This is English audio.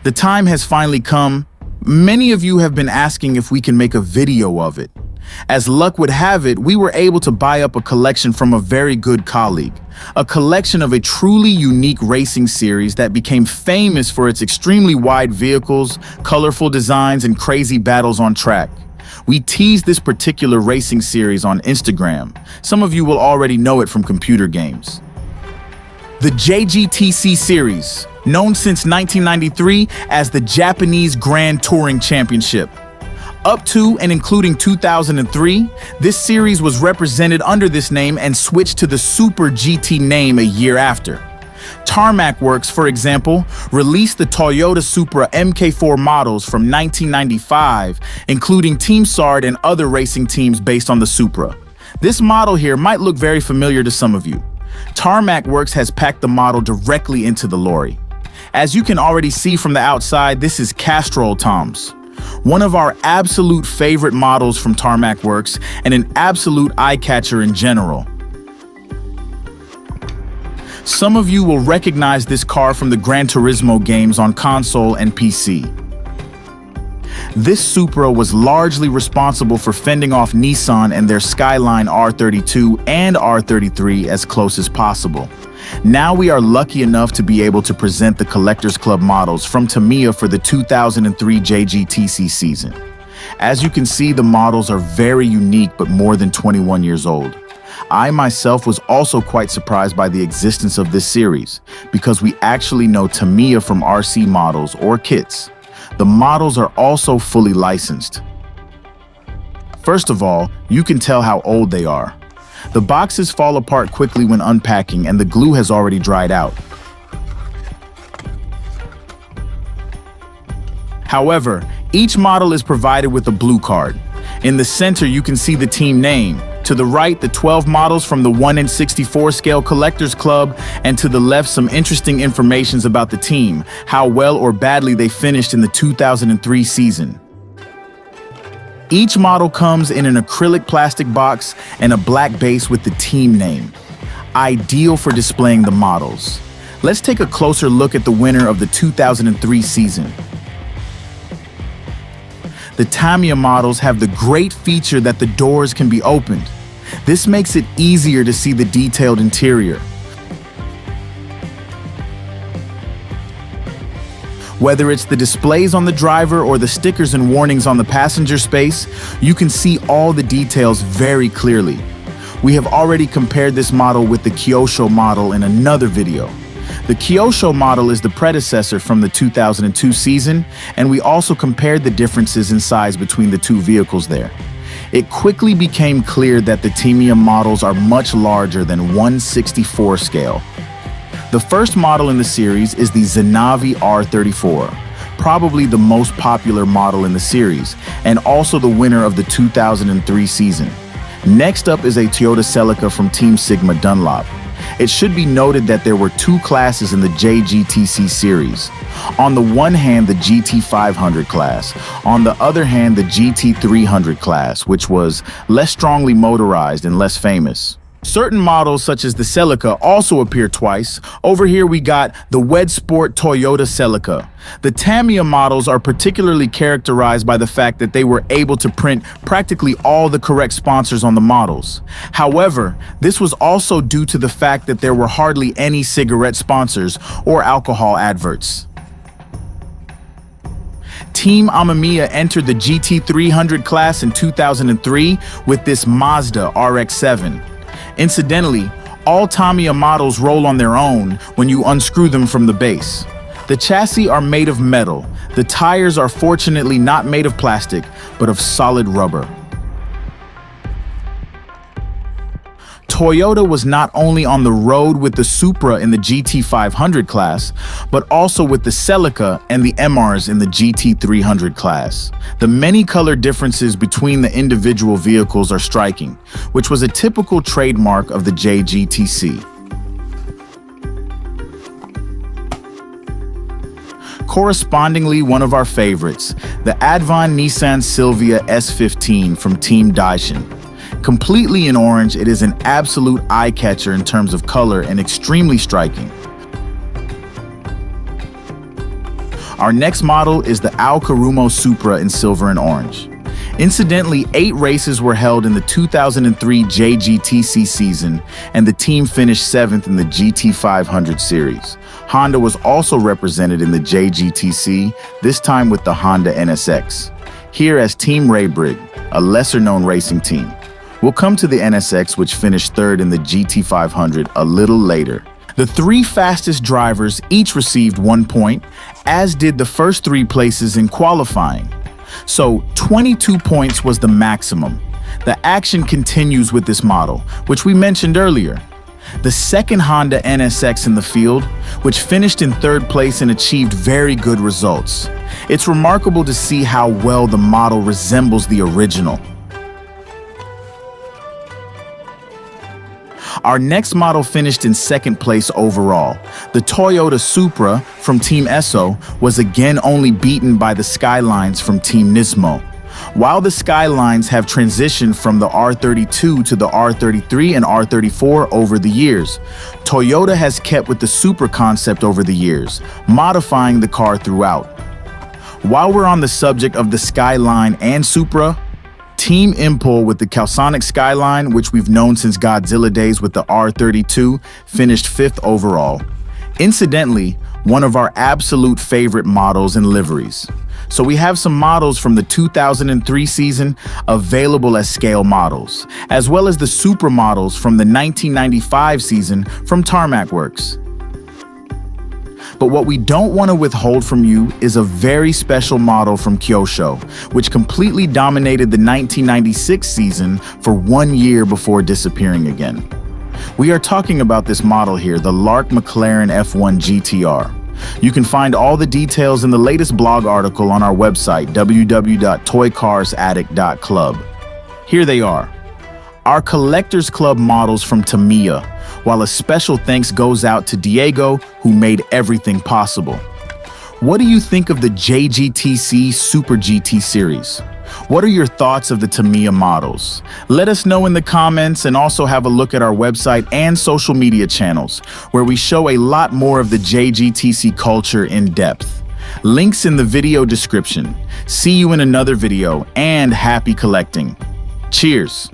The time has finally come. Many of you have been asking if we can make a video of it. As luck would have it, we were able to buy up a collection from a very good colleague. A collection of a truly unique racing series that became famous for its extremely wide vehicles, colorful designs, and crazy battles on track. We teased this particular racing series on Instagram. Some of you will already know it from computer games. The JGTC series, known since 1993 as the Japanese Grand Touring Championship. Up to and including 2003, this series was represented under this name and switched to the Super GT name a year after. Tarmac Works, for example, released the Toyota Supra MK4 models from 1995, including Team Sard and other racing teams based on the Supra. This model here might look very familiar to some of you. Tarmac Works has packed the model directly into the lorry. As you can already see from the outside, this is Castrol Toms, one of our absolute favorite models from Tarmac Works and an absolute eye-catcher in general. Some of you will recognize this car from the Gran Turismo games on console and PC. This Supra was largely responsible for fending off Nissan and their Skyline R32 and R33 as close as possible. Now we are lucky enough to be able to present the Collectors Club models from Tamiya for the 2003 JGTC season. As you can see, the models are very unique but more than 21 years old. I myself was also quite surprised by the existence of this series, because we actually know Tamiya from RC models or kits. The models are also fully licensed. First of all, you can tell how old they are. The boxes fall apart quickly when unpacking and the glue has already dried out. However, each model is provided with a blue card. In the center, you can see the team name. To the right, the 12 models from the 1/64 scale Collectors Club, and to the left, some interesting information about the team, how well or badly they finished in the 2003 season. Each model comes in an acrylic plastic box and a black base with the team name, ideal for displaying the models. Let's take a closer look at the winner of the 2003 season. The Tamiya models have the great feature that the doors can be opened. This makes it easier to see the detailed interior. Whether it's the displays on the driver or the stickers and warnings on the passenger space, you can see all the details very clearly. We have already compared this model with the Kyosho model in another video. The Kyosho model is the predecessor from the 2002 season, and we also compared the differences in size between the two vehicles there. It quickly became clear that the Tamiya models are much larger than 1/64 scale. The first model in the series is the XANAVI R34, probably the most popular model in the series, and also the winner of the 2003 season. Next up is a Toyota Celica from Team Sigma Dunlop. It should be noted that there were two classes in the JGTC series. On the one hand, the GT500 class. On the other hand, the GT300 class, which was less strongly motorized and less famous. Certain models, such as the Celica, also appear twice. Over here we got the Wed Sport Toyota Celica. The Tamiya models are particularly characterized by the fact that they were able to print practically all the correct sponsors on the models. However, this was also due to the fact that there were hardly any cigarette sponsors or alcohol adverts. Team Amamiya entered the GT300 class in 2003 with this Mazda RX-7. Incidentally, all Tamiya models roll on their own when you unscrew them from the base. The chassis are made of metal. The tires are fortunately not made of plastic, but of solid rubber. Toyota was not only on the road with the Supra in the GT500 class, but also with the Celica and the MRs in the GT300 class. The many color differences between the individual vehicles are striking, which was a typical trademark of the JGTC. Correspondingly, one of our favorites, the Advan Nissan Silvia S15 from Team Daishin. Completely in orange, it is an absolute eye-catcher in terms of color and extremely striking. Our next model is the Alfa Supra in silver and orange. Incidentally, 8 races were held in the 2003 JGTC season, and the team finished 7th in the GT500 series. Honda was also represented in the JGTC, this time with the Honda NSX. Here as Team Raybrigg, a lesser-known racing team. We'll come to the NSX, which finished 3rd in the GT500 a little later. The 3 fastest drivers each received 1 point, as did the first 3 places in qualifying. So 22 points was the maximum. The action continues with this model, which we mentioned earlier. The second Honda NSX in the field, which finished in 3rd place and achieved very good results. It's remarkable to see how well the model resembles the original. Our next model finished in 2nd place overall. The Toyota Supra from Team Esso was again only beaten by the Skylines from Team Nismo. While the Skylines have transitioned from the R32 to the R33 and R34 over the years, Toyota has kept with the Supra concept over the years, modifying the car throughout. While we're on the subject of the Skyline and Supra, Team Impol with the Calsonic Skyline, which we've known since Godzilla days with the R32, finished 5th overall. Incidentally, one of our absolute favorite models and liveries. So we have some models from the 2003 season available as scale models, as well as the Supra models from the 1995 season from Tarmac Works. But what we don't want to withhold from you is a very special model from Kyosho, which completely dominated the 1996 season for 1 year before disappearing again. We are talking about this model here, the Lark McLaren F1 GTR. You can find all the details in the latest blog article on our website, www.toycarsaddict.club. Here they are, our Collectors Club models from Tamiya, while a special thanks goes out to Diego, who made everything possible. What do you think of the JGTC Super GT series? What are your thoughts of the Tamiya models? Let us know in the comments, and also have a look at our website and social media channels, where we show a lot more of the JGTC culture in depth. Links in the video description. See you in another video, and happy collecting. Cheers!